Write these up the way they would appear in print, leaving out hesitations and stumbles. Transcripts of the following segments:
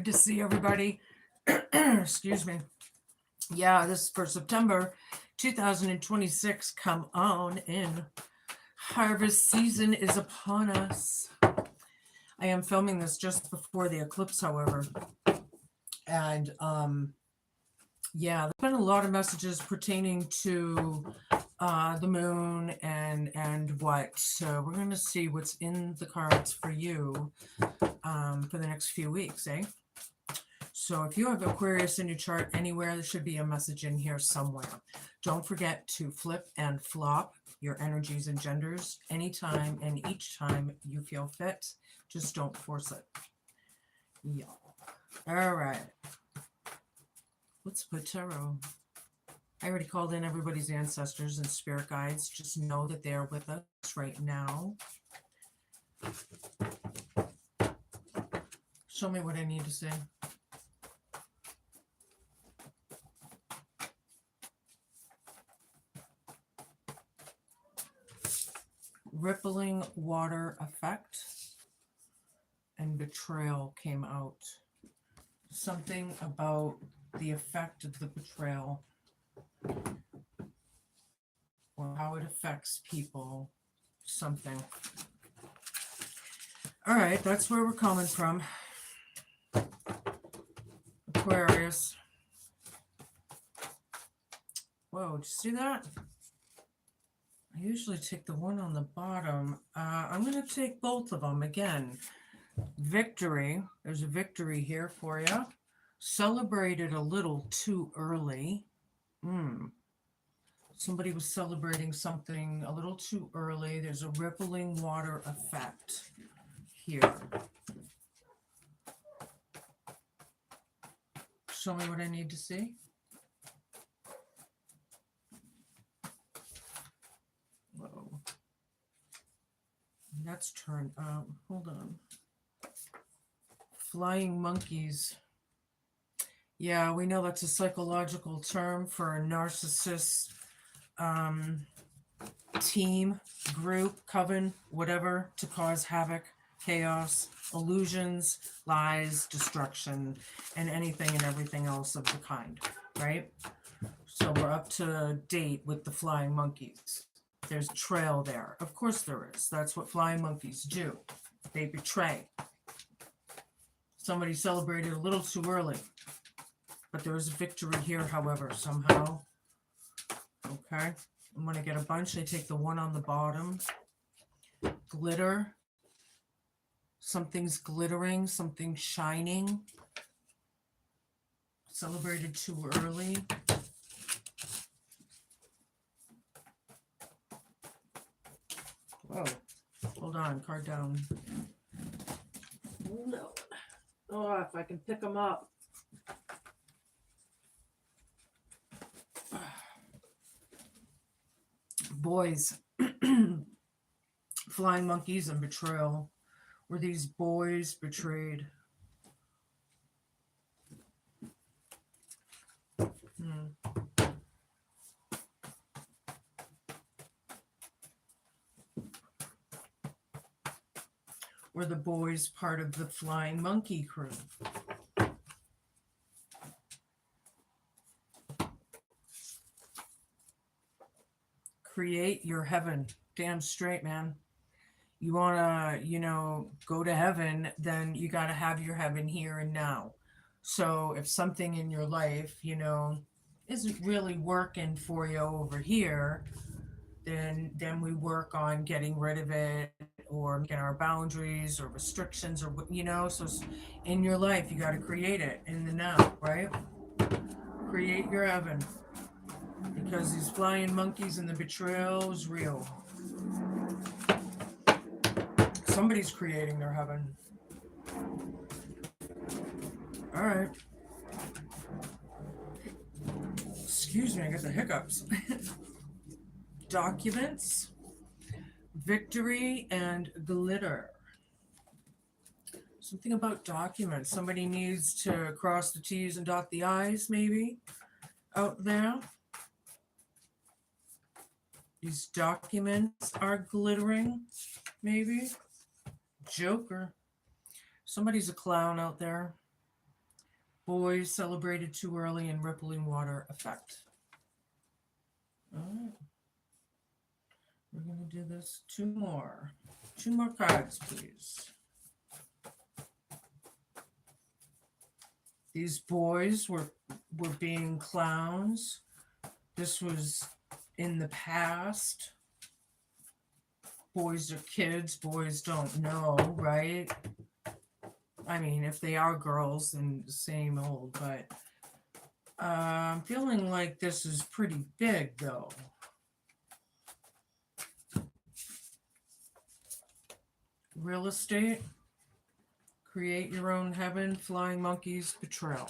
to see everybody. Excuse me. Yeah, this is for September 2026. Come on in. Harvest season is upon us. I am filming this just before the eclipse, however. And yeah, there's been a lot of messages pertaining to the moon and what. So we're going to see what's in the cards for you for the next few weeks, eh? So if you have Aquarius in your chart anywhere, there should be a message in here somewhere. Don't forget to flip and flop your energies and genders anytime and each time you feel fit. Just don't force it. Yeah. All right. Let's put tarot. I already called in everybody's ancestors and spirit guides. Just know that they're with us right now. Show me what I need to say. Rippling water effect and betrayal came out. Something about the effect of the betrayal or how it affects people. Something. All right, that's where we're coming from. Aquarius. Whoa, did you see that? I usually take the one on the bottom. I'm going to take both of them again. Victory. There's a victory here for you. Celebrated a little too early. Somebody was celebrating something a little too early. There's a rippling water effect here. Show me what I need to see. Whoa. That's turned out. Hold on. Flying monkeys. Yeah, we know that's a psychological term for a narcissist team, group, coven, whatever, to cause havoc, chaos, illusions, lies, destruction, and anything and everything else of the kind, right? So we're up to date with the flying monkeys. There's a trail there. Of course there is. That's what flying monkeys do. They betray. Somebody celebrated a little too early. But there is a victory here, however, somehow. Okay. I'm going to get a bunch. I take the one on the bottom. Glitter. Something's glittering. Something's shining. Celebrated too early. Whoa. Hold on. Card down. No. Oh, if I can pick them up. Boys. Flying monkeys and betrayal. Were these boys betrayed? Were the boys part of the flying monkey crew? Create your heaven. Damn straight, man. You want to, go to heaven, then you got to have your heaven here and now. So if something in your life, isn't really working for you over here, then we work on getting rid of it or making our boundaries or restrictions or, so in your life, you got to create it in the now, right? Create your heaven. Because these flying monkeys and the betrayal is real. Somebody's creating their heaven. All right. Excuse me, I got the hiccups. Documents, victory, and glitter. Something about documents. Somebody needs to cross the T's and dot the I's, maybe, out there. These documents are glittering, maybe. Joker. Somebody's a clown out there. Boys celebrated too early and rippling water effect. All right. We're going to do this. Two more. Two more cards, please. These boys were being clowns. This was in the past. Boys are kids. Boys don't know, right? I mean, if they are girls, then the same old. But I'm feeling like this is pretty big, though. Real estate. Create your own heaven. Flying monkeys. Betrayal.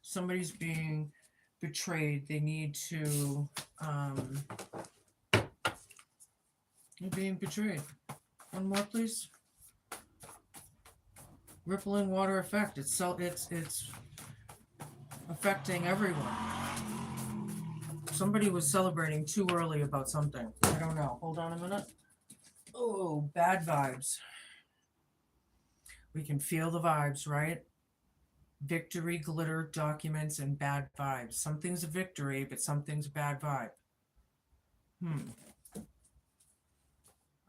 Somebody's being betrayed. They need to they're being betrayed. One more, please. Rippling water effect. It's affecting everyone. Somebody was celebrating too early about something. I don't know. Hold on a minute. Oh, bad vibes. We can feel the vibes, right? Victory, glitter, documents, and bad vibes. Something's a victory, but something's a bad vibe.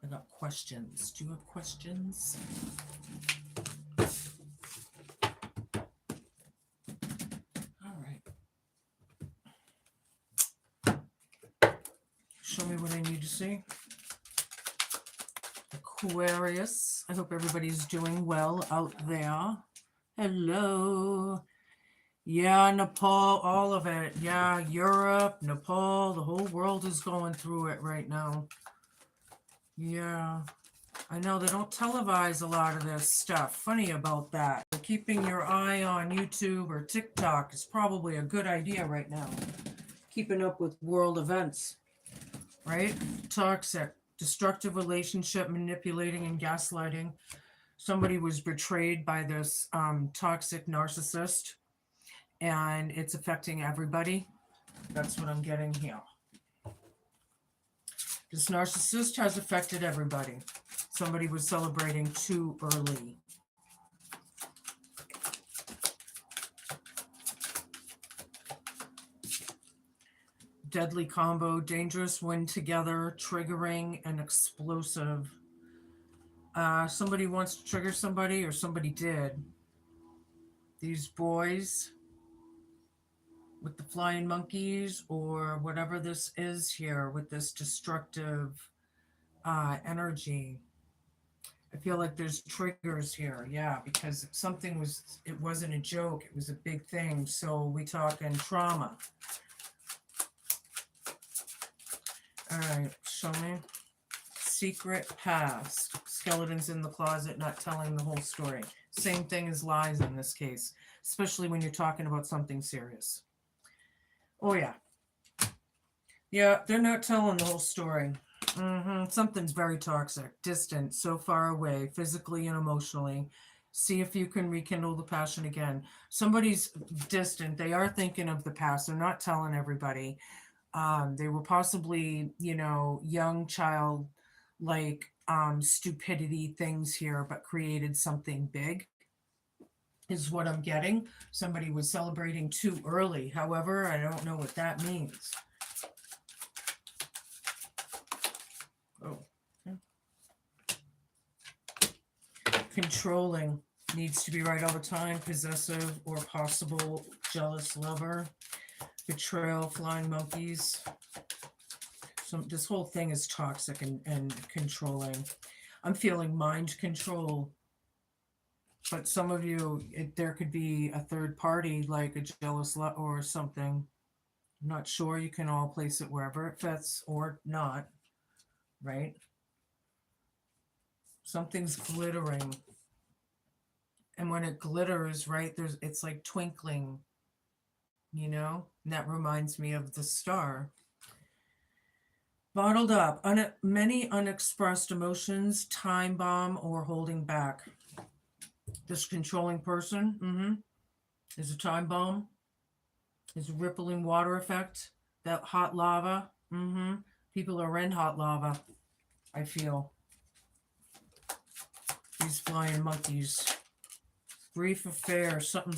I got questions. Do you have questions? All right. Show me what I need to see. Aquarius. I hope everybody's doing well out there. Hello. Yeah, Nepal, all of it. Yeah, Europe, Nepal, the whole world is going through it right now. Yeah, I know they don't televise a lot of this stuff. Funny about that. Keeping your eye on YouTube or TikTok is probably a good idea right now. Keeping up with world events, right? Toxic, destructive relationship, manipulating and gaslighting. Somebody was betrayed by this toxic narcissist, and it's affecting everybody. That's what I'm getting here. This narcissist has affected everybody. Somebody was celebrating too early. Deadly combo, dangerous, win together, triggering, and explosive. Somebody wants to trigger somebody, or somebody did. These boys with the flying monkeys, or whatever this is here with this destructive energy. I feel like there's triggers here, yeah, because it wasn't a joke, it was a big thing. So we talk in trauma. All right, show me. Secret past. Skeletons in the closet, not telling the whole story. Same thing as lies in this case, especially when you're talking about something serious. Oh, yeah. Yeah, they're not telling the whole story. Something's very toxic, distant, so far away, physically and emotionally. See if you can rekindle the passion again. Somebody's distant. They are thinking of the past. They're not telling everybody. They were possibly, young child, like stupidity things here, but created something big, is what I'm getting. Somebody was celebrating too early. However, I don't know what that means. Oh. Okay. Controlling, needs to be right all the time, possessive or possible jealous lover. Betrayal, flying monkeys. So this whole thing is toxic and controlling. I'm feeling mind control. But some of you, there could be a third party, like a jealous or something. I'm not sure. You can all place it wherever it fits or not, right? Something's glittering. And when it glitters, right, it's like twinkling, and that reminds me of the star. Bottled up, many unexpressed emotions, time bomb, or holding back. This controlling person is a time bomb, is a rippling water effect, that hot lava. People are in hot lava, I feel. These flying monkeys. Brief affair, something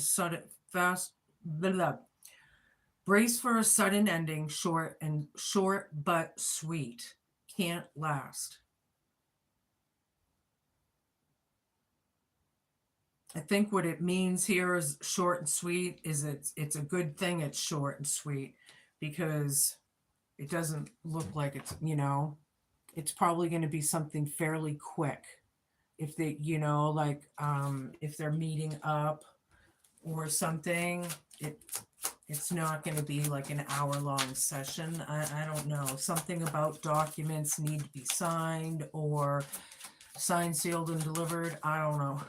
fast. Blah, blah. Brace for a sudden ending, short but sweet. Can't last. I think what it means here is short and sweet is it's a good thing it's short and sweet, because it doesn't look like it's, it's probably going to be something fairly quick. If they, like if they're meeting up or something, it's not going to be like an hour-long session. I don't know. Something about documents need to be signed or signed, sealed, and delivered. I don't know.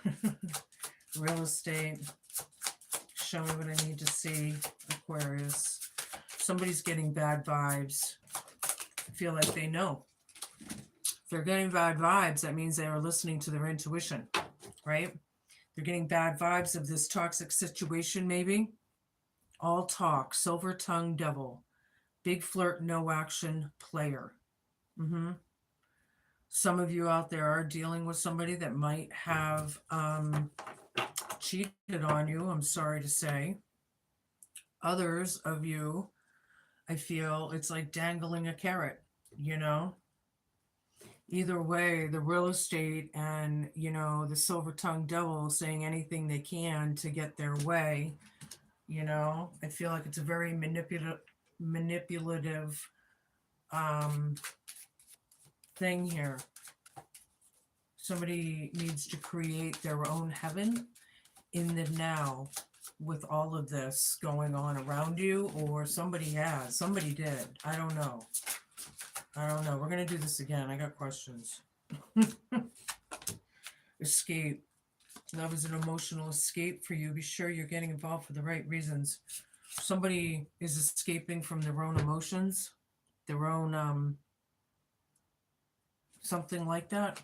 Real estate. Show me what I need to see. Aquarius. Somebody's getting bad vibes. I feel like they know. If they're getting bad vibes, that means they are listening to their intuition, right? They're getting bad vibes of this toxic situation, maybe. All talk, silver tongue devil, big flirt, no action player. Some of you out there are dealing with somebody that might have cheated on you, I'm sorry to say. Others of you, I feel it's like dangling a carrot, Either way, the real estate and, the silver tongue devil saying anything they can to get their way. I feel like it's a very manipulative thing here. Somebody needs to create their own heaven in the now with all of this going on around you, or somebody did. I don't know. We're going to do this again. I got questions. Escape. Love is an emotional escape for you. Be sure you're getting involved for the right reasons. Somebody is escaping from their own emotions, their own something like that.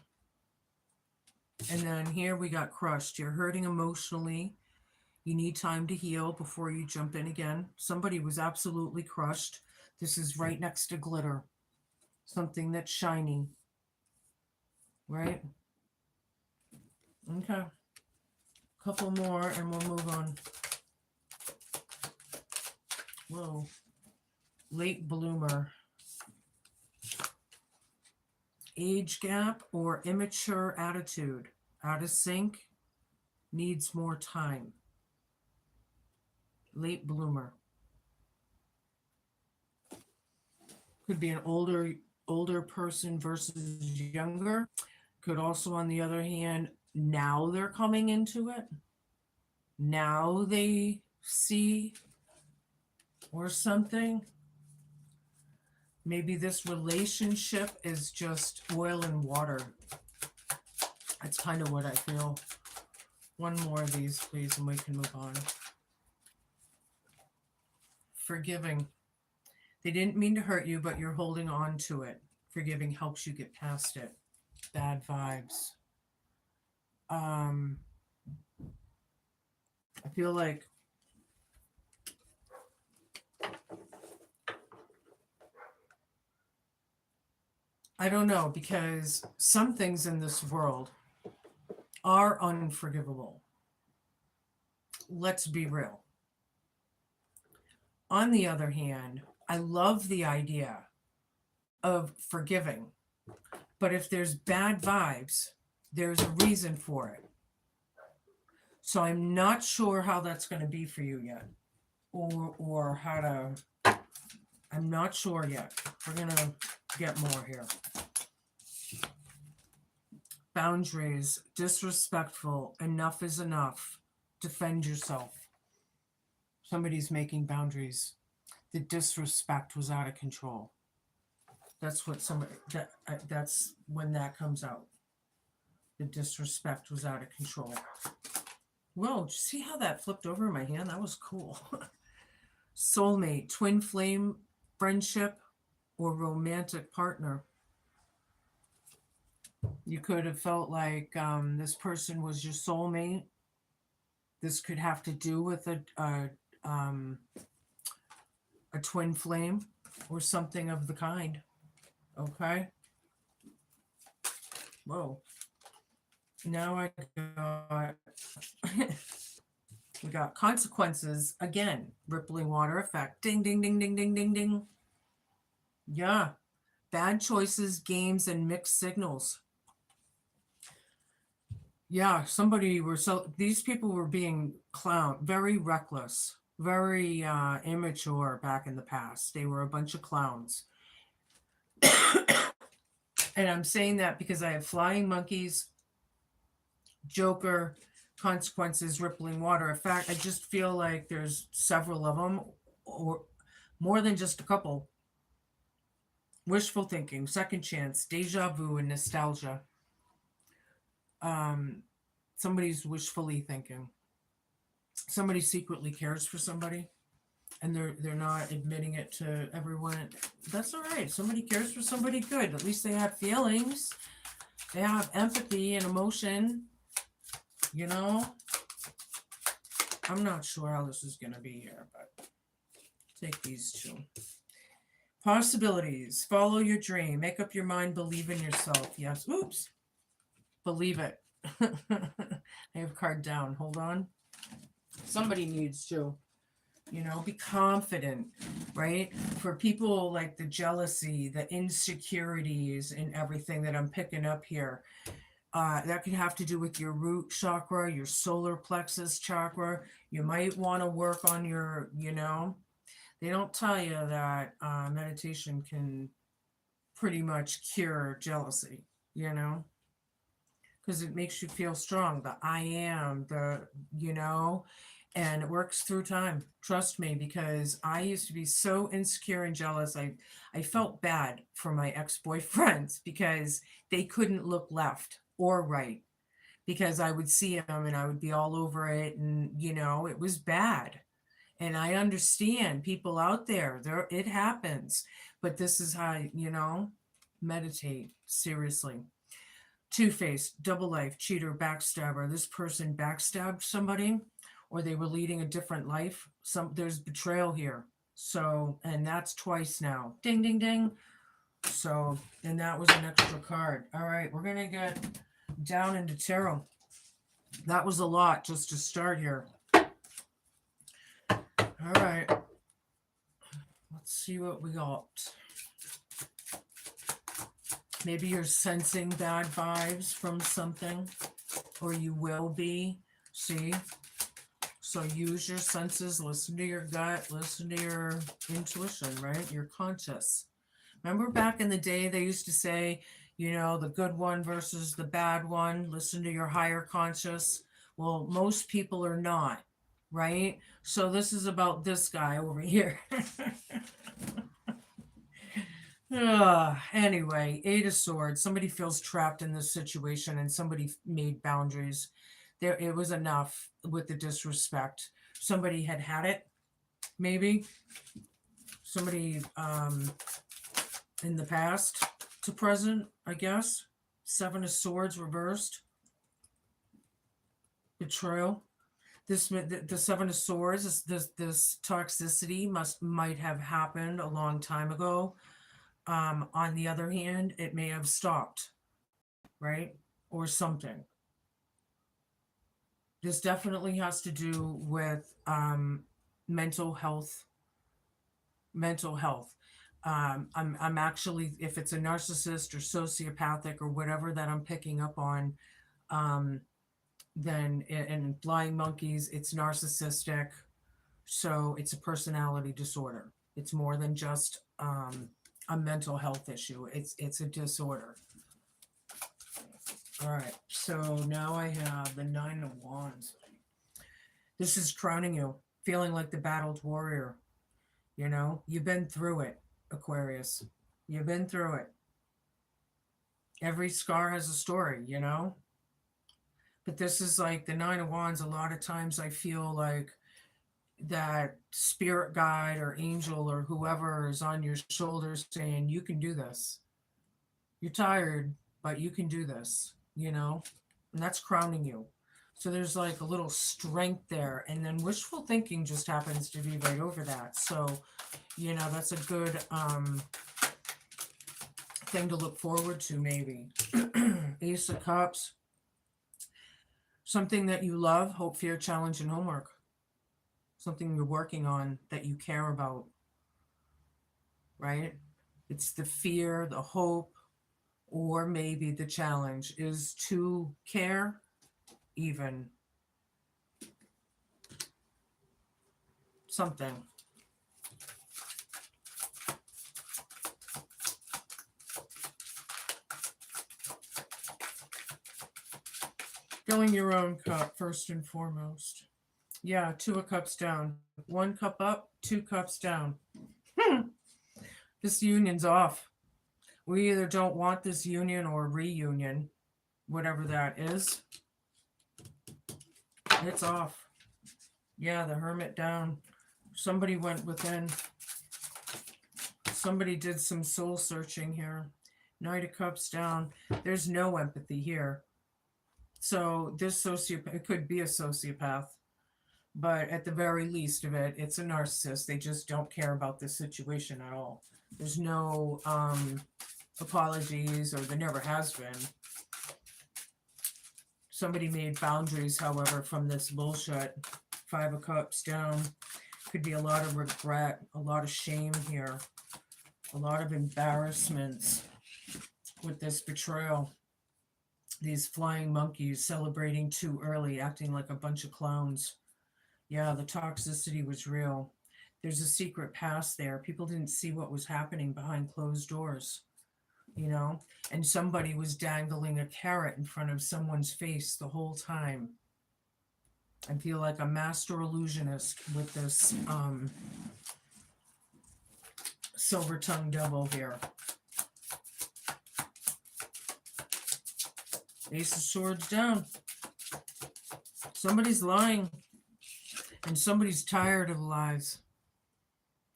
And then here we got crushed. You're hurting emotionally. You need time to heal before you jump in again. Somebody was absolutely crushed. This is right next to glitter. Something that's shiny. Right? Okay. Couple more and we'll move on. Whoa. Late bloomer. Age gap or immature attitude. Out of sync. Needs more time. Late bloomer. Could be an older person versus younger. Could also, on the other hand, now they're coming into it. Now they see or something. Maybe this relationship is just oil and water. That's kind of what I feel. One more of these, please, and we can move on. Forgiving. They didn't mean to hurt you, but you're holding on to it. Forgiving helps you get past it. Bad vibes. I feel like I don't know, because some things in this world are unforgivable. Let's be real. On the other hand, I love the idea of forgiving. But if there's bad vibes, there's a reason for it. So I'm not sure how that's going to be for you yet. Or how to... I'm not sure yet. We're going to get more here. Boundaries. Disrespectful. Enough is enough. Defend yourself. Somebody's making boundaries. The disrespect was out of control. That's what that's when that comes out. The disrespect was out of control. Whoa, did you see how that flipped over in my hand? That was cool. Soulmate, twin flame, friendship, or romantic partner. You could have felt like this person was your soulmate. This could have to do with a twin flame or something of the kind. Okay. Whoa. Now I got We got consequences again, rippling water effect. Ding, ding, ding, ding, ding, ding, ding. Yeah. Bad choices, games, and mixed signals. Yeah, these people were being very reckless, very immature back in the past. They were a bunch of clowns. And I'm saying that because I have flying monkeys, Joker, consequences, rippling water. In fact, I just feel like there's several of them, or more than just a couple. Wishful thinking, second chance, deja vu, and nostalgia. Um, Somebody's wishfully thinking. Somebody secretly cares for somebody, and they're not admitting it to everyone. That's all right. Somebody cares for somebody good. At least they have feelings. They have empathy and emotion. You know? I'm not sure how this is going to be here, but take these two. Possibilities. Follow your dream. Make up your mind. Believe in yourself. Yes. Oops. Believe it. I have card down. Hold on. Somebody needs to, be confident, right? For people like the jealousy, the insecurities, and everything that I'm picking up here, that could have to do with your root chakra, your solar plexus chakra. You might want to work on your, they don't tell you that meditation can pretty much cure jealousy, because it makes you feel strong. The I am, and it works through time. Trust me, because I used to be so insecure and jealous. I felt bad for my ex-boyfriends because they couldn't look left or right, because I would see them and I would be all over it, and it was bad. And I understand people out there, it happens, but this is how, meditate seriously. Two-faced, double life, cheater, backstabber. This person backstabbed somebody, or they were leading a different life. There's betrayal here. So, and that's twice now. Ding, ding, ding. So, and that was an extra card. All right, we're gonna get down into tarot. That was a lot just to start here. All right. Let's see what we got. Maybe you're sensing bad vibes from something, or you will be. See? So use your senses, listen to your gut, listen to your intuition, right? Your conscious. Remember back in the day, they used to say, the good one versus the bad one. Listen to your higher conscious. Well, most people are not, right? So this is about this guy over here. Anyway, Eight of Swords. Somebody feels trapped in this situation, and somebody made boundaries. It was enough with the disrespect. Somebody had it, maybe. Somebody in the past to present, I guess. Seven of Swords reversed. Betrayal. The Seven of Swords. This toxicity might have happened a long time ago. On the other hand, it may have stopped, right? Or something. This definitely has to do with mental health. I'm actually, if it's a narcissist or sociopathic or whatever that I'm picking up on, then in flying monkeys, it's narcissistic. So it's a personality disorder. It's more than just a mental health issue. It's a disorder. All right, so now I have the Nine of Wands. This is crowning you, feeling like the battled warrior. You've been through it, Aquarius. You've been through it. Every scar has a story, But this is like the Nine of Wands. A lot of times I feel like that spirit guide or angel or whoever is on your shoulders saying, you can do this. You're tired, but you can do this, and that's crowning you. So there's like a little strength there, and then wishful thinking just happens to be right over that. So, that's a good thing to look forward to, maybe. Ace of Cups. Something that you love, hope, fear, challenge, and homework. something you're working on that you care about, right? It's the fear, the hope, or maybe the challenge is to care even something. Filling your own cup first and foremost. Yeah, 2 of Cups down. 1 cup up, 2 cups down. This union's off. We either don't want this union or reunion, whatever that is. It's off. Yeah, the Hermit down. Somebody went within. Somebody did some soul searching here. Knight of Cups down. There's no empathy here. So this sociopath, it could be a sociopath, but at the very least of it, it's a narcissist. They just don't care about this situation at all. There's no apologies, or there never has been. Somebody made boundaries, however, from this bullshit. 5 of Cups down. Could be a lot of regret, a lot of shame here, a lot of embarrassments with this betrayal. These flying monkeys celebrating too early, acting like a bunch of clowns. Yeah, the toxicity was real. There's a secret past there. People didn't see what was happening behind closed doors, you know? And somebody was dangling a carrot in front of someone's face the whole time. I feel like a master illusionist with this silver-tongued devil here. Ace of Swords down. Somebody's lying, and somebody's tired of lies.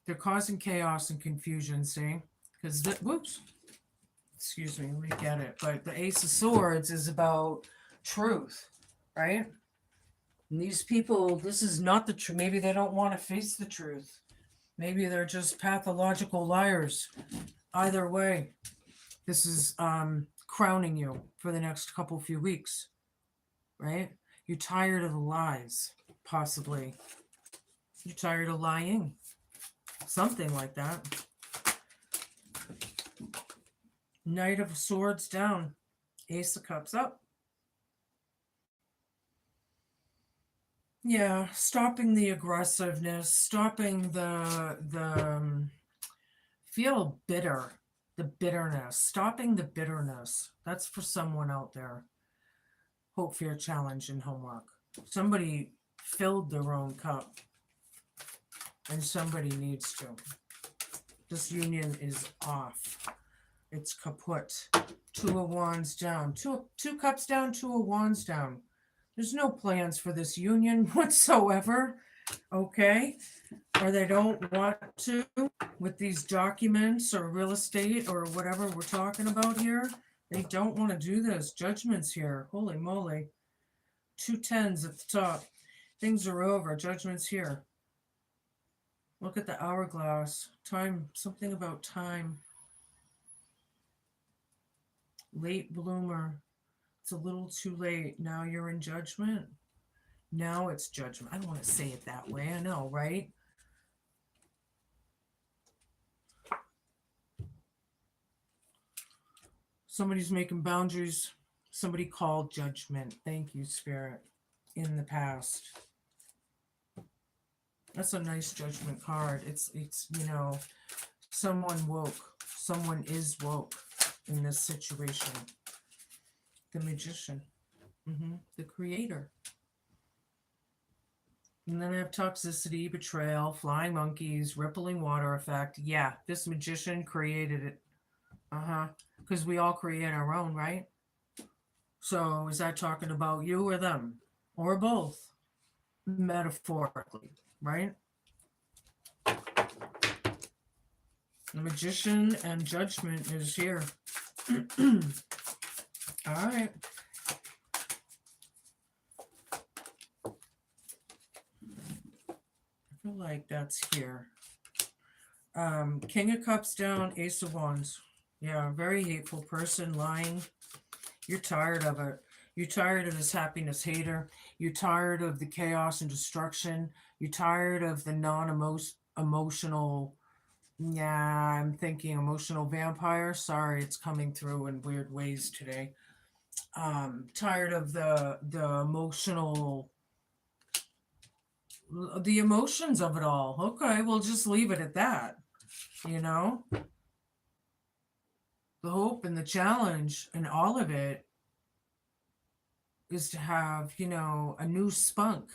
They're causing chaos and confusion, see? Because, whoops. Excuse me, let me get it. But the Ace of Swords is about truth, right? And these people, this is not the truth. Maybe they don't want to face the truth. Maybe they're just pathological liars. Either way, this is crowning you for the next few weeks, right? You're tired of the lies, possibly. You're tired of lying. Something like that. Knight of Swords down. Ace of Cups up. Yeah, stopping the aggressiveness, stopping the feel bitter, the bitterness, stopping the bitterness. That's for someone out there. Hope, fear, challenge, and homework. Somebody filled their own cup, and somebody needs to. This union is off. It's kaput. 2 of Wands down. Two cups down, 2 of Wands down. There's no plans for this union whatsoever, okay? Or they don't want to with these documents or real estate or whatever we're talking about here. They don't want to do this. Judgment's here. Holy moly. 2 10s at the top. Things are over. Judgment's here. Look at the hourglass. Time, something about time. Late bloomer. It's a little too late. Now you're in judgment. Now it's judgment. I don't want to say it that way. I know, right? Somebody's making boundaries. Somebody called judgment. Thank you, Spirit. In the past. That's a nice judgment card. It's you know, someone woke. Someone is woke in this situation. The Magician. The Creator. And then I have toxicity, betrayal, flying monkeys, rippling water effect. Yeah, this Magician created it. Because we all create our own, right? So is that talking about you or them? Or both? Metaphorically, right? The Magician and Judgment is here. All right. I feel like that's here. King of Cups down, Ace of Wands. Yeah, very hateful person, lying. You're tired of it. You're tired of this happiness hater. You're tired of the chaos and destruction. You're tired of the non-emotional. Yeah, I'm thinking emotional vampire. Sorry, it's coming through in weird ways today. Tired of the emotional, the emotions of it all. Okay, we'll just leave it at that. You know, the hope and the challenge and all of it is to have, a new spunk,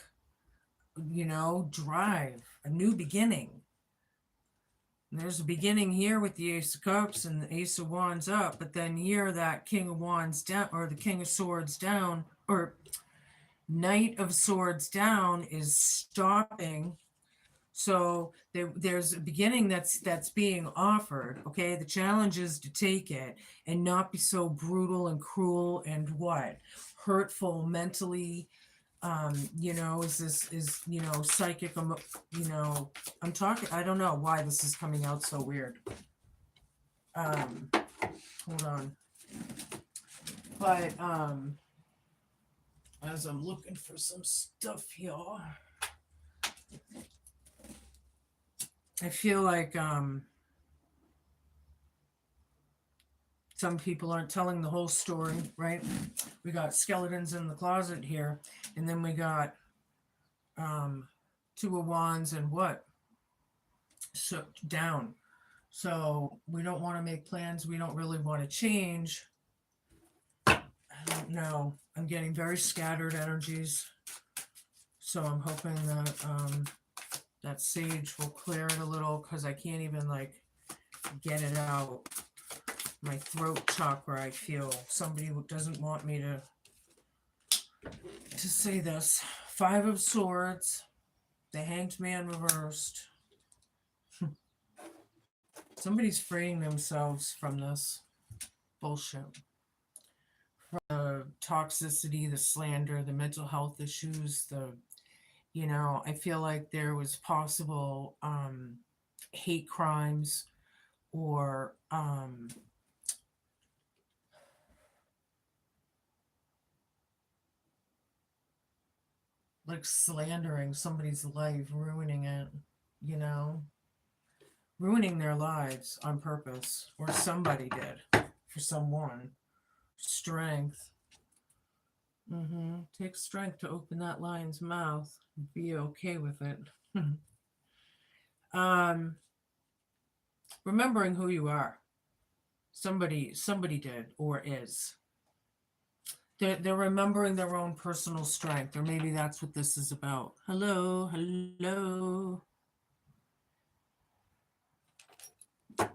drive, a new beginning. And there's a beginning here with the Ace of Cups and the Ace of Wands up, but then here that King of Wands down, or the King of Swords down, or Knight of Swords down is stopping. So there's a beginning that's being offered. Okay, the challenge is to take it and not be so brutal and cruel and what hurtful mentally. Is psychic, I'm talking, I don't know why this is coming out so weird. Hold on. But as I'm looking for some stuff here, I feel like some people aren't telling the whole story, right? We got skeletons in the closet here, and then we got Two of Wands and what? So down. So we don't want to make plans. We don't really want to change. I don't know. I'm getting very scattered energies. So I'm hoping that that sage will clear it a little, because I can't even get it out. My throat chakra, I feel somebody who doesn't want me to say this. Five of Swords, the Hanged Man reversed. Somebody's freeing themselves from this bullshit. From the toxicity, the slander, the mental health issues, I feel like there was possible hate crimes or slandering somebody's life, ruining it, ruining their lives on purpose, or somebody did for someone. Strength. Takes strength to open that lion's mouth and be okay with it. Remembering who you are. Somebody did or is. They're remembering their own personal strength, or maybe that's what this is about. Hello. All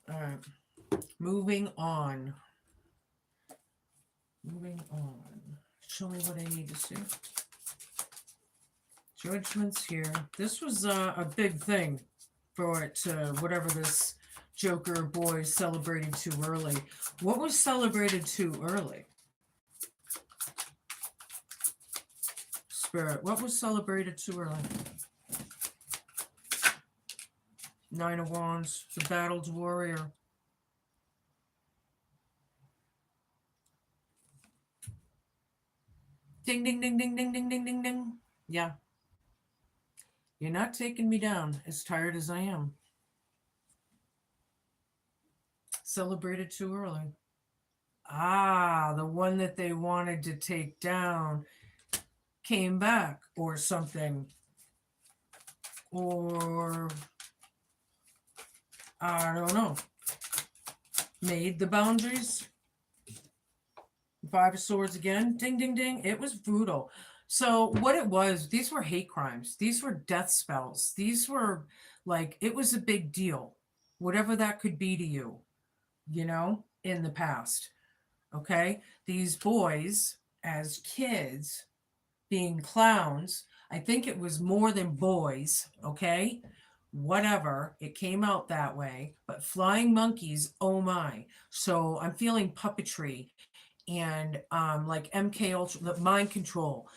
right. Moving on. Show me what I need to see. Judgment's here. This was a big thing for it to, whatever this Joker boy celebrated too early. What was celebrated too early? Spirit, what was celebrated too early? Nine of Wands, the battled warrior. Ding, ding, ding, ding, ding, ding, ding, ding, ding. Yeah. You're not taking me down, as tired as I am. Celebrated too early. The one that they wanted to take down came back or something. Or, I don't know. Made the boundaries. Five of Swords again. Ding, ding, ding. It was brutal. So what it was, these were hate crimes. These were death spells. These were it was a big deal. Whatever that could be to you, in the past. Okay? These boys, as kids, being clowns, I think it was more than boys, okay? Whatever, it came out that way. But flying monkeys, oh my. So I'm feeling puppetry and MK Ultra, the mind control,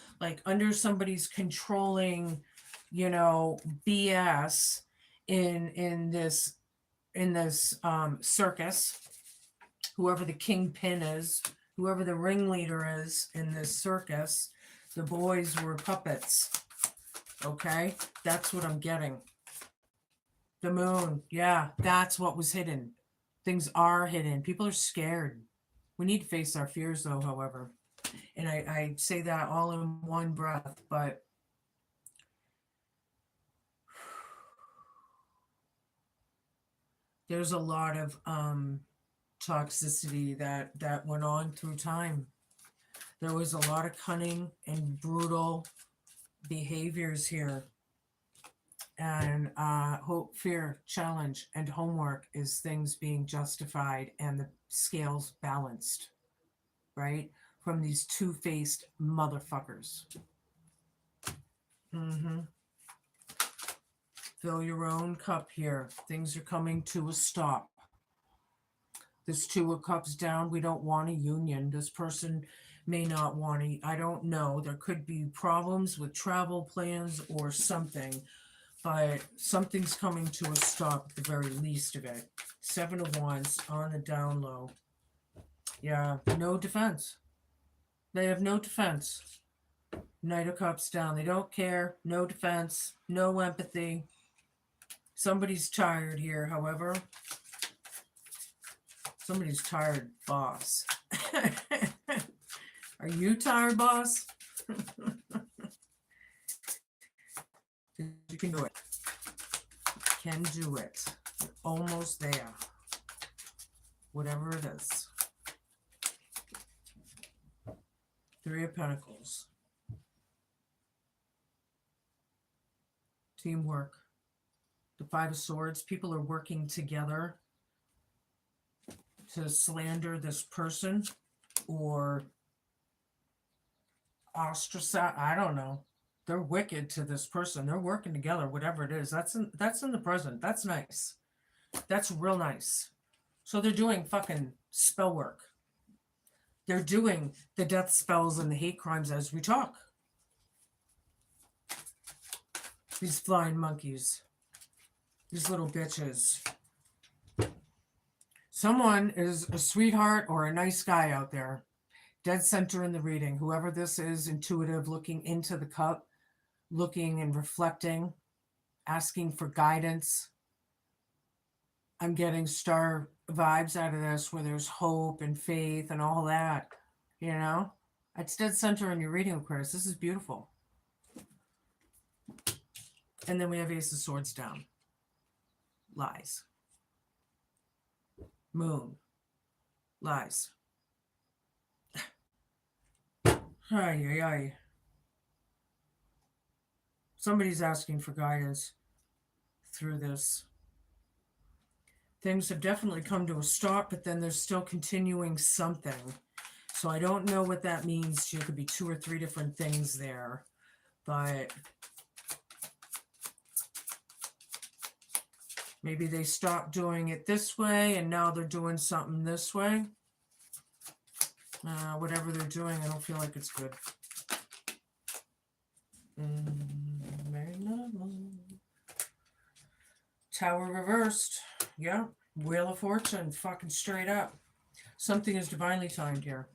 under somebody's controlling, BS in this circus, whoever the kingpin is, Whoever the ringleader is in this circus, the boys were puppets. Okay? That's what I'm getting. The moon. Yeah, that's what was hidden. Things are hidden. People are scared. We need to face our fears, though, however. And I say that all in one breath, but there's a lot of toxicity that went on through time. There was a lot of cunning and brutal behaviors here. And hope, fear, challenge, and homework is things being justified and the scales balanced, right? From these two-faced motherfuckers. Fill your own cup here. Things are coming to a stop. This Two of Cups down. We don't want a union. This person may not want to. I don't know. There could be problems with travel plans or something. But something's coming to a stop at the very least of it. Seven of Wands on the down low. Yeah, no defense. They have no defense. Knight of Cups down. They don't care. No defense. No empathy. Somebody's tired here, however. Somebody's tired, boss. Are you tired, boss? You can do it. You can do it. You're almost there. Whatever it is. Three of Pentacles. Teamwork. The Five of Swords. People are working together to slander this person or ostracize. I don't know. They're wicked to this person. They're working together, whatever it is. That's in the present. That's nice. That's real nice. So they're doing fucking spell work. They're doing the death spells and the hate crimes as we talk. These flying monkeys. These little bitches. Someone is a sweetheart or a nice guy out there. Dead center in the reading. Whoever this is, intuitive, looking into the cup, looking and reflecting, asking for guidance. I'm getting star vibes out of this where there's hope and faith and all that. You know? It's dead center in your reading, Aquarius. This is beautiful. And then we have Ace of Swords down. Lies. Moon. Lies. Ay, ay, ay. Somebody's asking for guidance through this. Things have definitely come to a stop, but then there's still continuing something. So I don't know what that means. There could be two or three different things there. But maybe they stopped doing it this way and now they're doing something this way. Whatever they're doing, I don't feel like it's good. Tower reversed. Yeah. Wheel of Fortune. Fucking straight up. Something is divinely timed here.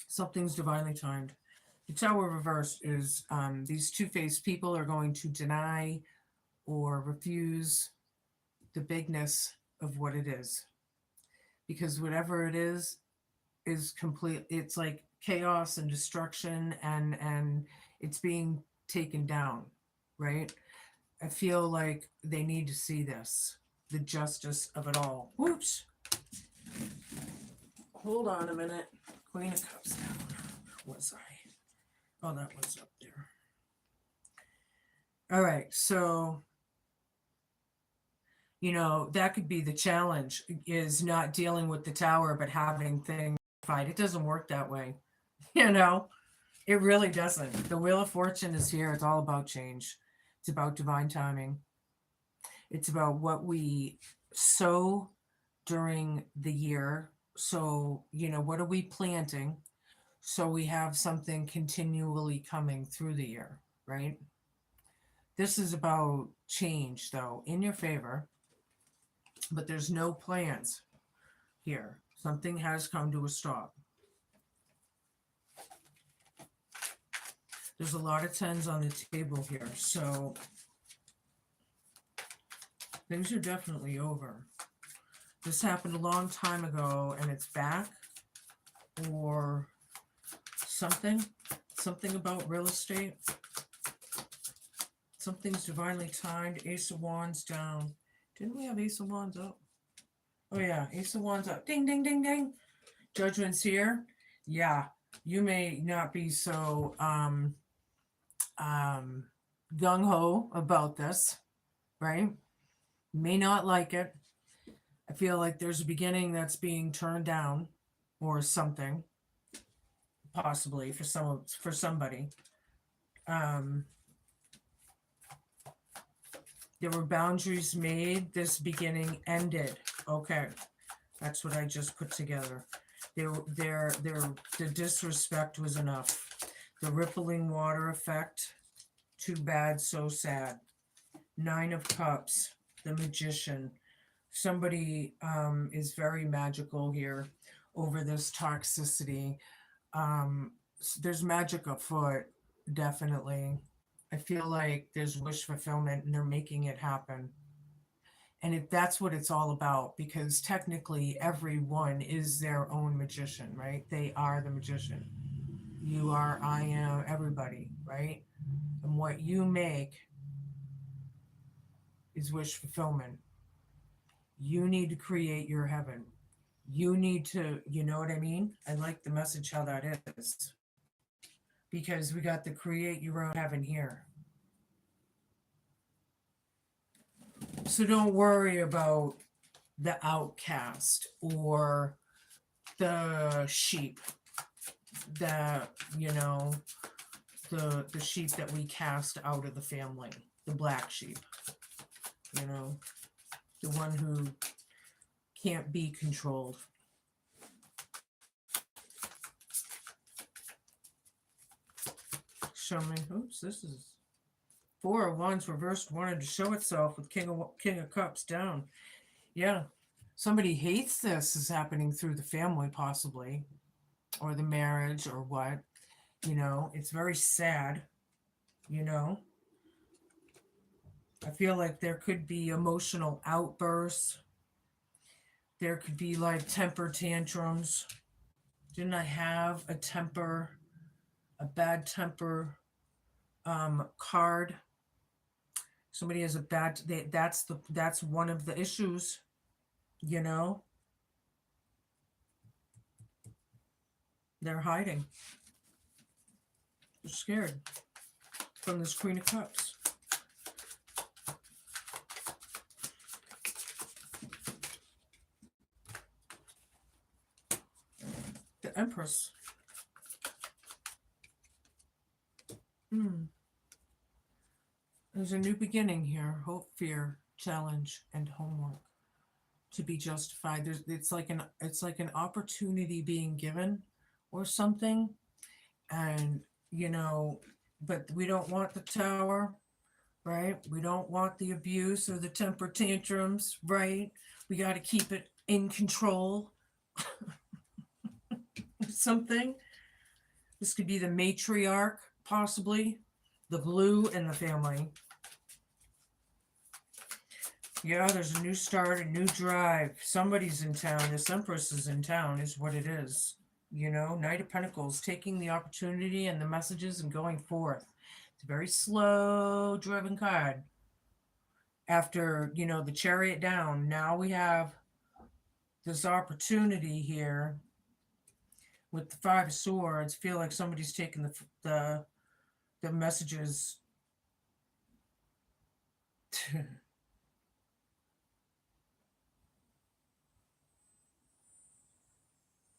Something's divinely timed. The Tower reversed is these two-faced people are going to deny or refuse the bigness of what it is. Because whatever it is complete. It's like chaos and destruction and it's being taken down, right? I feel like they need to see this, the justice of it all. Whoops. Hold on a minute. Queen of Cups down. Where was I? Oh, that was up there. All right, so that could be the challenge, is not dealing with the Tower, but having things fight. It doesn't work that way. It really doesn't. The Wheel of Fortune is here. It's all about change. It's about divine timing. It's about what we sow during the year. So, what are we planting? So we have something continually coming through the year, right? This is about change, though, in your favor. But there's no plans here. Something has come to a stop. There's a lot of tens on the table here. So things are definitely over. This happened a long time ago and it's back, or something about real estate. Something's divinely timed. Ace of Wands down. Didn't we have Ace of Wands up? Oh yeah, Ace of Wands up. Ding, ding, ding, ding. Judgment's here. Yeah, you may not be so gung-ho about this, right? May not like it. I feel like there's a beginning that's being turned down or something, possibly for somebody. There were boundaries made. This beginning ended. Okay, that's what I just put together. The disrespect was enough. The rippling water effect. Too bad, so sad. 9 of Cups. The Magician. Somebody is very magical here over this toxicity. There's magic afoot, definitely. I feel like there's wish fulfillment and they're making it happen. And if that's what it's all about, because technically everyone is their own magician, right? They are the magician. You are, I am, everybody, right? And what you make is wish fulfillment. You need to create your heaven. You need to, you know what I mean? I like the message how that is. Because we got the create your own heaven here. So don't worry about the outcast or the sheep that, the sheep that we cast out of the family, the black sheep, the one who can't be controlled. Show me. Oops, this is 4 of Wands reversed, wanted to show itself with King of Cups down. Yeah, somebody hates this is happening through the family, possibly, or the marriage, or what. It's very sad. I feel like there could be emotional outbursts. There could be like temper tantrums. Didn't I have a bad temper card? Somebody has a bad, that's one of the issues, They're hiding. They're scared from this Queen of Cups. The Empress. There's a new beginning here. Hope, fear, challenge, and homework to be justified. It's like an opportunity being given or something. And, but we don't want the Tower, right? We don't want the abuse or the temper tantrums, right? We got to keep it in control. Something. This could be the matriarch, possibly. The blue in the family. Yeah, there's a new start, a new drive. Somebody's in town. This Empress is in town, is what it is. Knight of Pentacles, taking the opportunity and the messages and going forth. It's a very slow driven card. After, the Chariot down, now we have this opportunity here with the 5 of Swords. Feel like somebody's taking the messages.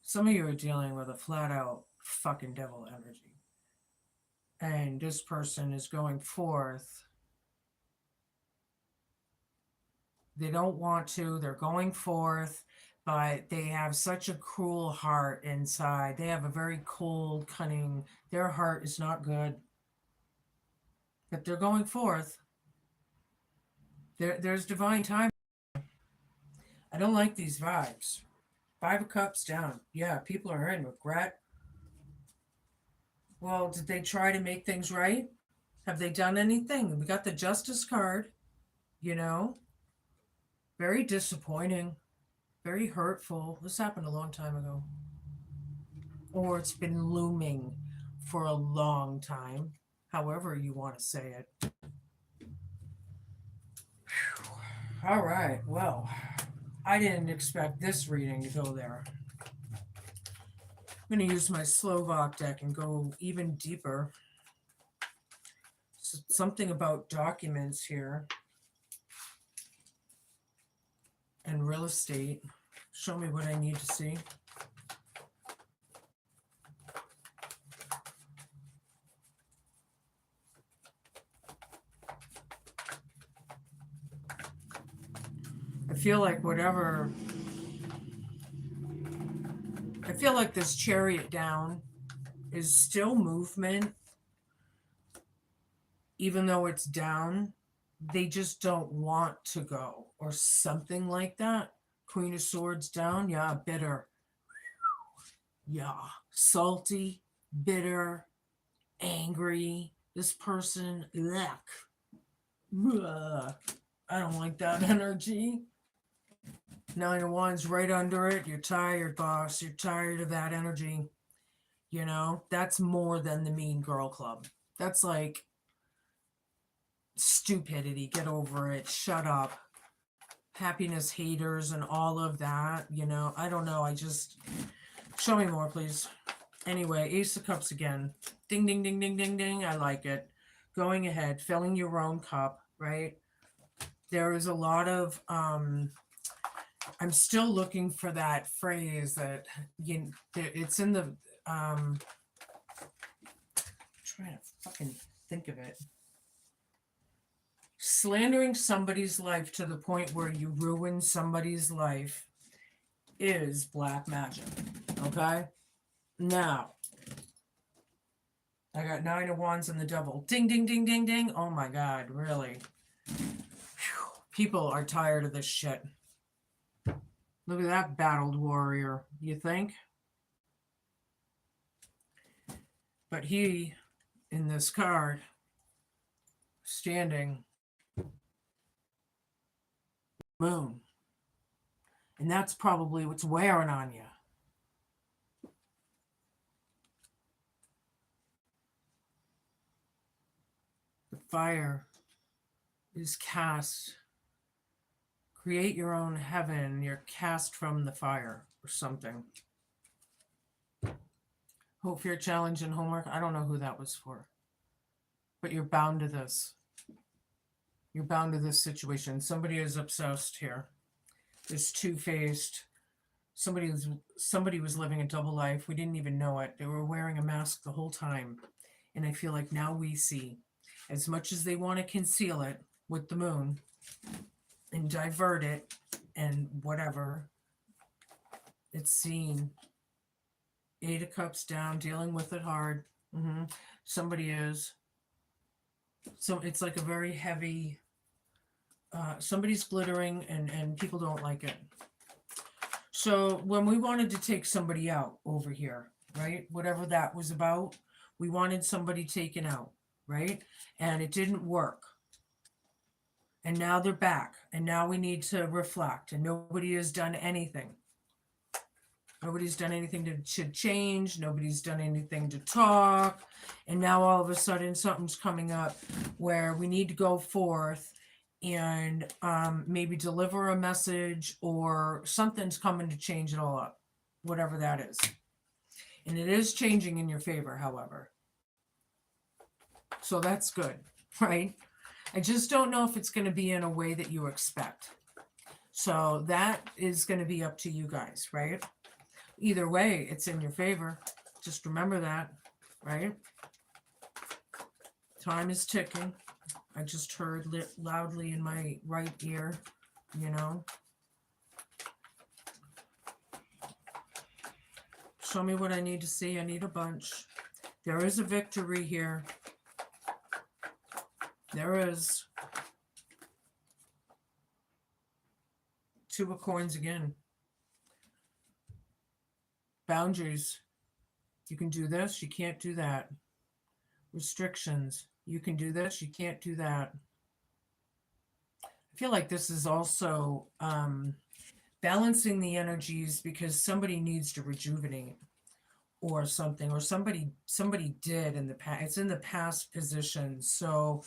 Some of you are dealing with a flat out fucking devil energy. And this person is going forth. They don't want to. They're going forth. But they have such a cruel heart inside. They have a very cold, cunning. Their heart is not good. But they're going forth. There's divine time. I don't like these vibes. 5 of Cups down. Yeah, people are in regret. Well, did they try to make things right? Have they done anything? We got the Justice card, you know? Very disappointing, very hurtful. This happened a long time ago. Or it's been looming for a long time, however you want to say it. All right, well, I didn't expect this reading to go there. I'm going to use my Slovak deck and go even deeper. Something about documents here and real estate. Show me what I need to see. I feel like this Chariot down is still movement, even though it's down. They just don't want to go, or something like that. Queen of Swords down, yeah, bitter. Yeah, salty, bitter, angry. This person, yuck. Ugh. I don't like that energy. Nine of Wands right under it. You're tired, boss. You're tired of that energy. You know, that's more than the Mean Girl Club. That's like stupidity. Get over it. Shut up. Happiness haters and all of that. You know, I don't know. Show me more, please. Anyway, Ace of Cups again. Ding, ding, ding, ding, ding, ding. I like it. Going ahead, filling your own cup, right? There is a lot of, I'm still looking for that phrase that, it's in the, trying to fucking think of it. Slandering somebody's life to the point where you ruin somebody's life is black magic. Okay? Now, I got Nine of Wands and the Devil. Ding, ding, ding, ding, ding. Oh my God, really? Whew. People are tired of this shit. Look at that battled warrior, you think? But he, in this card, standing, Moon. And that's probably what's wearing on you. The fire is cast. Create your own heaven. You're cast from the fire or something. Hope, fear, challenge, and homework. I don't know who that was for. But you're bound to this. You're bound to this situation. Somebody is obsessed here. Is two-faced. Somebody was living a double life. We didn't even know it. They were wearing a mask the whole time. And I feel like now we see, as much as they want to conceal it with the moon and divert it and whatever, it's seen. Eight of Cups down, dealing with it hard. Somebody is. So it's like a very heavy, somebody's glittering and people don't like it. So when we wanted to take somebody out over here, right? Whatever that was about, we wanted somebody taken out, right? And it didn't work. And now they're back. And now we need to reflect. And nobody has done anything. Nobody's done anything to change. Nobody's done anything to talk. And now all of a sudden something's coming up where we need to go forth and maybe deliver a message, or something's coming to change it all up, whatever that is. And it is changing in your favor, however. So that's good, right? I just don't know if it's going to be in a way that you expect. So that is going to be up to you guys, right? Either way, it's in your favor. Just remember that, right? Time is ticking. I just heard loudly in my right ear, you know. Show me what I need to see. I need a bunch. There is a victory here. There is. Two of Coins again. Boundaries. You can do this, you can't do that. Restrictions. You can do this, you can't do that. I feel like this is also balancing the energies because somebody needs to rejuvenate or something, or somebody did in the past. It's in the past position. So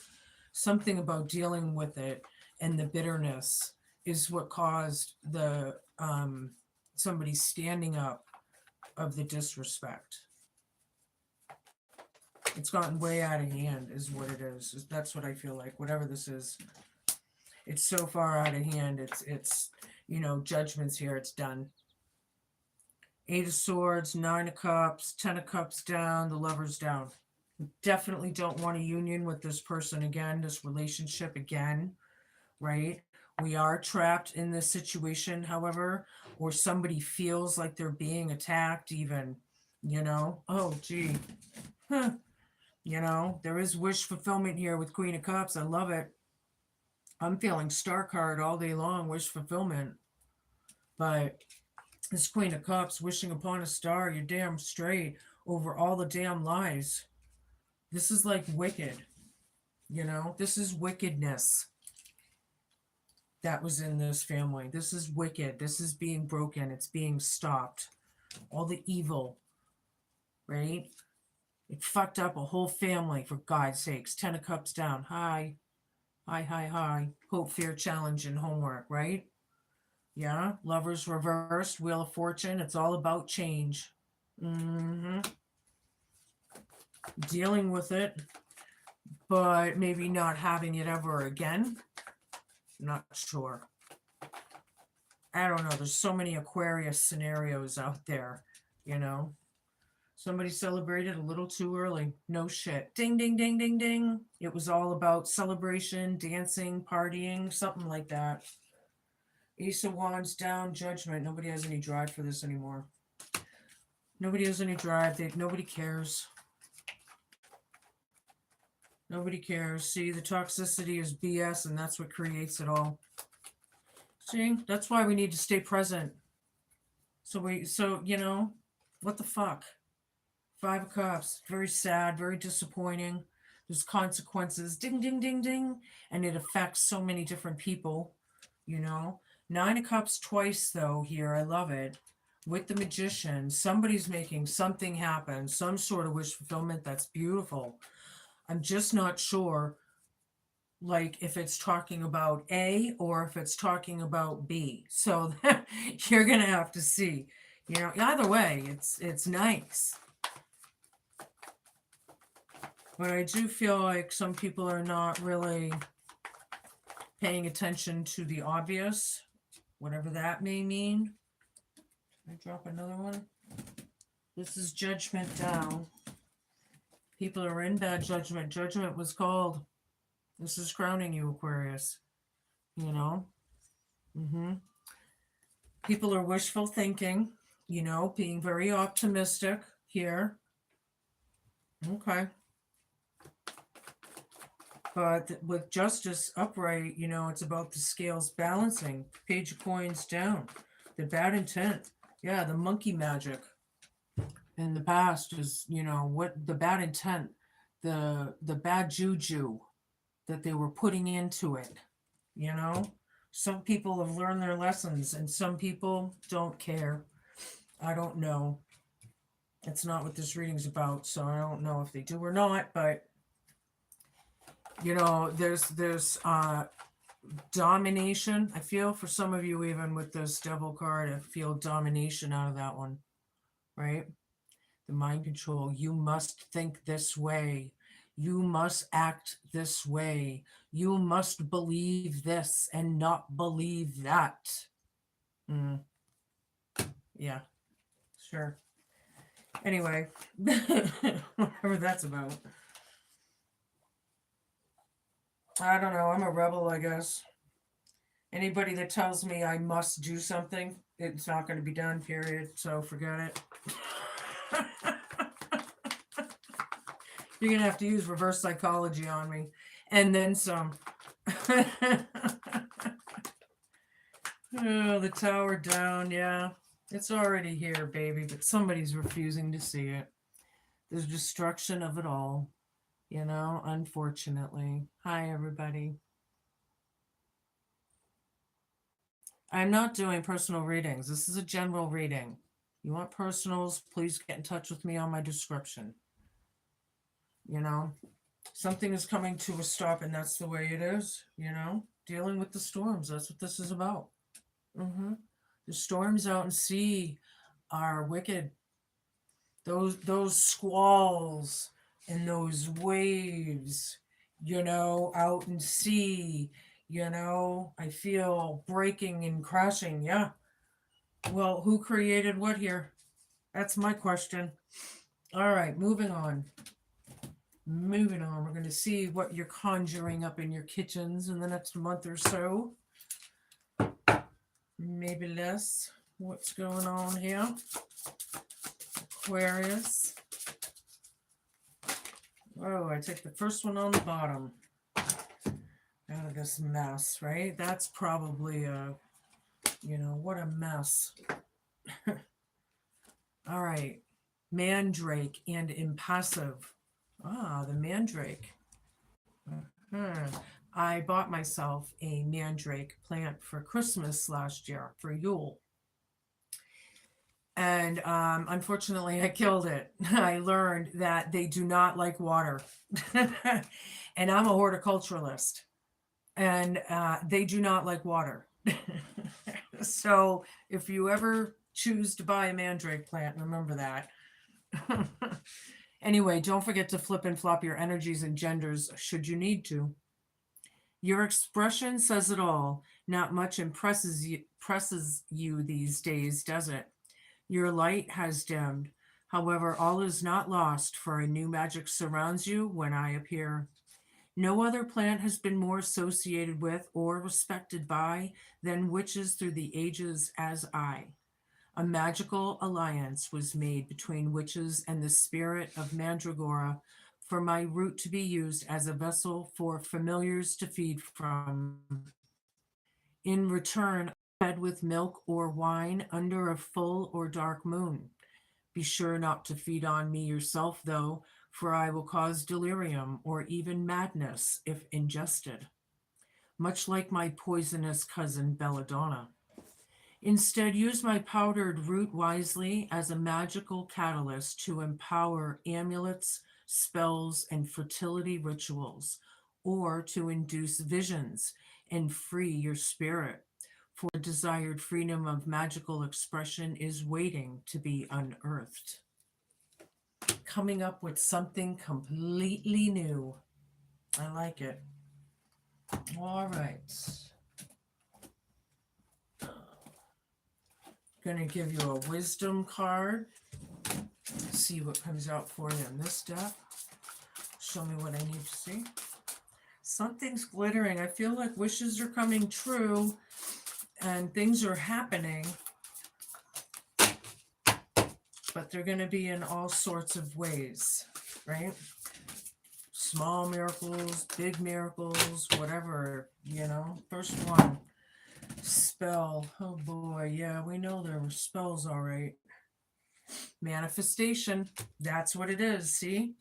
something about dealing with it and the bitterness is what caused the somebody standing up of the disrespect. It's gotten way out of hand is what it is. That's what I feel like. Whatever this is, it's so far out of hand. It's judgment's here. It's done. 8 of Swords, 9 of Cups, 10 of Cups down, the Lover's down. Definitely don't want a union with this person again, this relationship again, right? We are trapped in this situation, however, or somebody feels like they're being attacked even, Oh, gee. Huh. There is wish fulfillment here with Queen of Cups. I love it. I'm feeling star card all day long, wish fulfillment. But this Queen of Cups wishing upon a star, you're damn straight over all the damn lies. This is like wicked, This is wickedness that was in this family. This is wicked. This is being broken. It's being stopped. All the evil, right? It fucked up a whole family, for God's sakes. 10 of Cups down. Hi. Hi, hi, hi. Hope, fear, challenge, and homework, right? Yeah. Lovers reversed. Wheel of Fortune. It's all about change. Dealing with it, but maybe not having it ever again. Not sure. I don't know. There's so many Aquarius scenarios out there, Somebody celebrated a little too early. No shit. Ding, ding, ding, ding, ding. It was all about celebration, dancing, partying, something like that. Ace of Wands down, Judgment. Nobody has any drive for this anymore. Nobody has any drive. Nobody cares. Nobody cares. See, the toxicity is BS, and that's what creates it all. See, that's why we need to stay present. So, what the fuck? 5 of Cups, very sad, very disappointing. There's consequences, ding, ding, ding, ding, and it affects so many different people, 9 of Cups twice, though, here. I love it. With the Magician, somebody's making something happen, some sort of wish fulfillment. That's beautiful. I'm just not sure, like, if it's talking about A or if it's talking about B. So you're going to have to see. Either way, it's nice. But I do feel like some people are not really paying attention to the obvious, whatever that may mean. Can I drop another one? This is Judgment down. People are in bad judgment. Judgment was called. This is crowning you, Aquarius. People are wishful thinking, being very optimistic here. Okay. But with Justice upright, it's about the scales balancing. Page of Coins down. The bad intent. Yeah, the monkey magic in the past is, what the bad intent, the bad juju that they were putting into it. Some people have learned their lessons and some people don't care. I don't know. That's not what this reading's about, so I don't know if they do or not, but there's domination. I feel for some of you, even with this Devil card, I feel domination out of that one, right? The mind control. You must think this way. You must act this way. You must believe this and not believe that. Yeah, sure. Anyway, whatever that's about. I don't know. I'm a rebel, I guess. Anybody that tells me I must do something, it's not going to be done, period. So forget it. You're going to have to use reverse psychology on me. And then some. Oh, the Tower down. Yeah. It's already here, baby. But somebody's refusing to see it. There's destruction of it all. you know, unfortunately. Hi, everybody. I'm not doing personal readings. This is a general reading. You want personals, please get in touch with me on my description. You know, something is coming to a stop, and that's the way it is, you know, dealing with the storms. That's what this is about. hmm The storms out in sea are wicked. Those squalls and those waves, you know, out in sea, you know, I feel breaking and crashing. Yeah. Well, who created what here? That's my question. All right, moving on. Moving on. We're going to see what you're conjuring up in your kitchens in the next month or so. Maybe less. What's going on here? Aquarius. Oh, I take the first one on the bottom. Out of this mess, right? That's probably you know, what a mess. All right. Mandrake and impassive. Ah, the mandrake. I bought myself a mandrake plant for Christmas last year for Yule. And unfortunately, I killed it. I learned that they do not like water. And I'm a horticulturalist. And they do not like water. So if you ever choose to buy a mandrake plant, remember that. Anyway, don't forget to flip and flop your energies and genders should you need to. Your expression says it all. Not much impresses you these days, does it? Your light has dimmed. However, all is not lost, for a new magic surrounds you when I appear. No other plant has been more associated with or respected by than witches through the ages as I. A magical alliance was made between witches and the spirit of Mandragora for my root to be used as a vessel for familiars to feed from. In return, fed with milk or wine under a full or dark moon. Be sure not to feed on me yourself, though, for I will cause delirium or even madness if ingested, much like my poisonous cousin Belladonna. Instead, use my powdered root wisely as a magical catalyst to empower amulets, spells, and fertility rituals, or to induce visions and free your spirit. For desired freedom of magical expression is waiting to be unearthed. Coming up with something completely new. I like it. All right. Going to give you a wisdom card. See what comes out for you in this deck. Show me what I need to see. Something's glittering. I feel like wishes are coming true and things are happening, but they're going to be in all sorts of ways, right? Small miracles, big miracles, whatever, you know. First one, spell. Oh boy, yeah, we know there were spells, all right. Manifestation, that's what it is, see?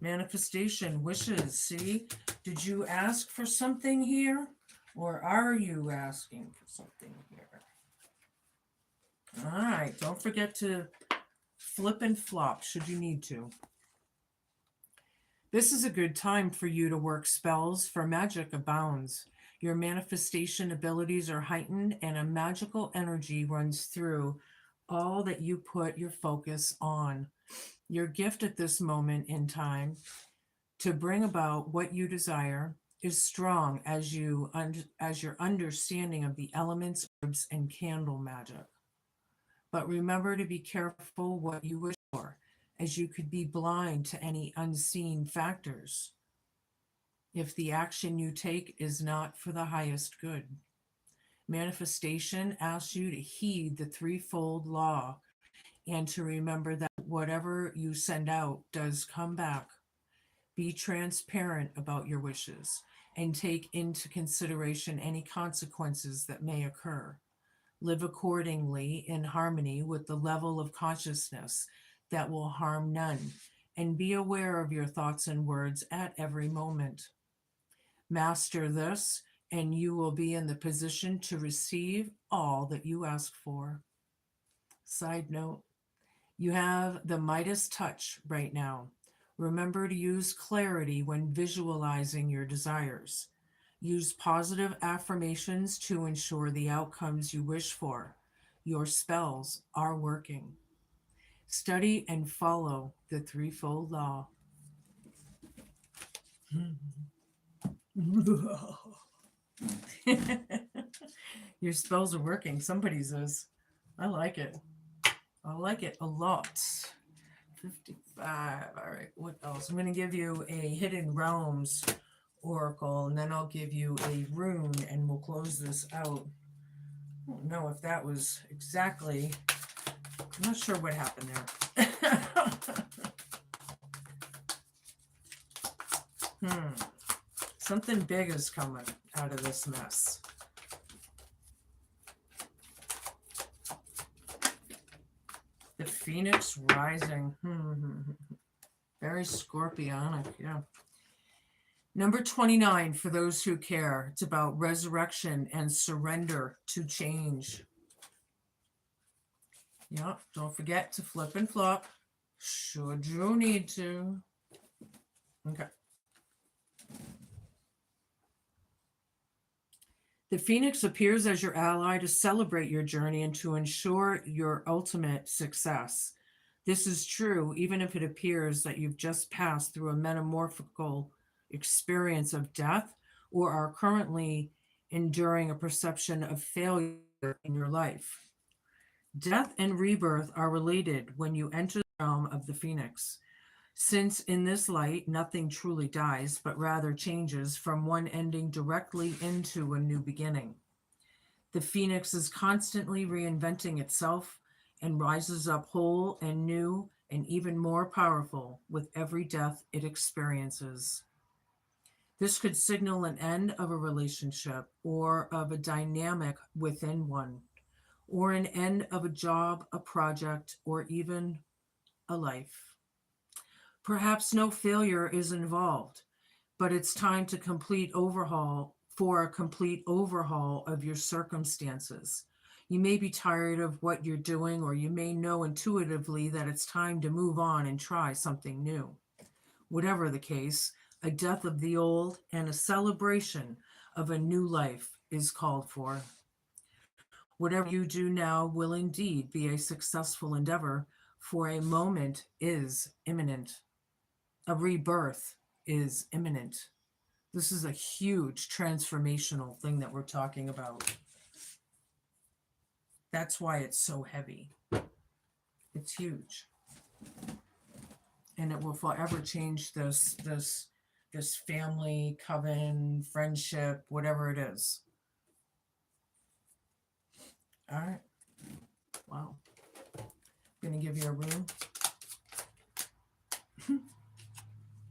Manifestation, wishes, see? Did you ask for something here? Or are you asking for something here? All right, don't forget to flip and flop should you need to. This is a good time for you to work spells, for magic abounds. Your manifestation abilities are heightened, and a magical energy runs through all that you put your focus on. Your gift at this moment in time to bring about what you desire is strong as your understanding of the elements, herbs, and candle magic. But remember to be careful what you wish for, as you could be blind to any unseen factors if the action you take is not for the highest good. Manifestation asks you to heed the threefold law and to remember that whatever you send out does come back. Be transparent about your wishes and take into consideration any consequences that may occur. Live accordingly in harmony with the level of consciousness that will harm none and be aware of your thoughts and words at every moment. Master this, and you will be in the position to receive all that you ask for. Side note, you have the Midas touch right now. Remember to use clarity when visualizing your desires. Use positive affirmations to ensure the outcomes you wish for. Your spells are working. Study and follow the threefold law. Your spells are working. Somebody's is. I like it. I like it a lot. 55. All right. What else? I'm going to give you a Hidden Realms oracle, and then I'll give you a rune, and we'll close this out. I don't know if that was exactly. I'm not sure what happened there. Something big is coming out of this mess. The Phoenix rising. Very scorpionic, yeah. Number 29, for those who care. It's about resurrection and surrender to change. Yeah, don't forget to flip and flop. Should you need to. Okay. The Phoenix appears as your ally to celebrate your journey and to ensure your ultimate success. This is true even if it appears that you've just passed through a metamorphical experience of death or are currently enduring a perception of failure in your life. Death and rebirth are related when you enter the realm of the Phoenix. Since in this light, nothing truly dies, but rather changes from one ending directly into a new beginning. The Phoenix is constantly reinventing itself and rises up whole and new and even more powerful with every death it experiences. This could signal an end of a relationship or of a dynamic within one, or an end of a job, a project, or even a life. Perhaps no failure is involved, but it's time to a complete overhaul of your circumstances. You may be tired of what you're doing, or you may know intuitively that it's time to move on and try something new. Whatever the case, a death of the old and a celebration of a new life is called for. Whatever you do now will indeed be a successful endeavor, for a moment is imminent. A rebirth is imminent. This is a huge transformational thing that we're talking about. That's why it's so heavy. It's huge. And it will forever change this family, coven, friendship, whatever it is. All right. Wow. I'm going to give you a rune.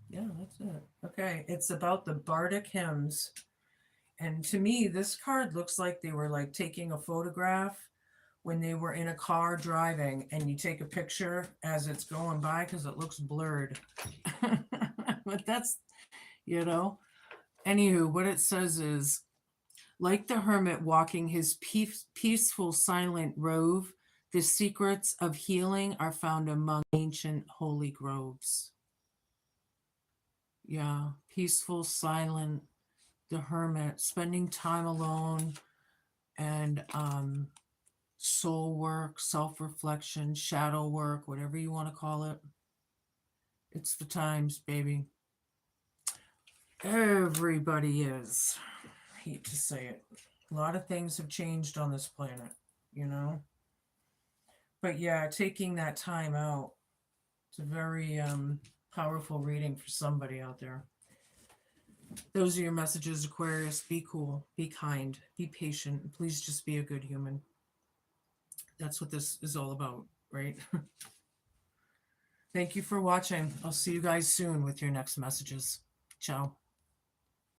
Yeah, that's it. Okay, it's about the Bardic hymns. And to me, this card looks like they were like taking a photograph when they were in a car driving, and you take a picture as it's going by because it looks blurred. But that's, anywho, what it says is, like the hermit walking his peaceful, silent rove, the secrets of healing are found among ancient holy groves. Yeah, peaceful, silent, the hermit, spending time alone, and soul work, self-reflection, shadow work, whatever you want to call it. It's the times, baby. Everybody is. I hate to say it. A lot of things have changed on this planet, But yeah, taking that time out, it's a very powerful reading for somebody out there. Those are your messages, Aquarius. Be cool, be kind, be patient. Please just be a good human. That's what this is all about, right? Thank you for watching. I'll see you guys soon with your next messages. Ciao.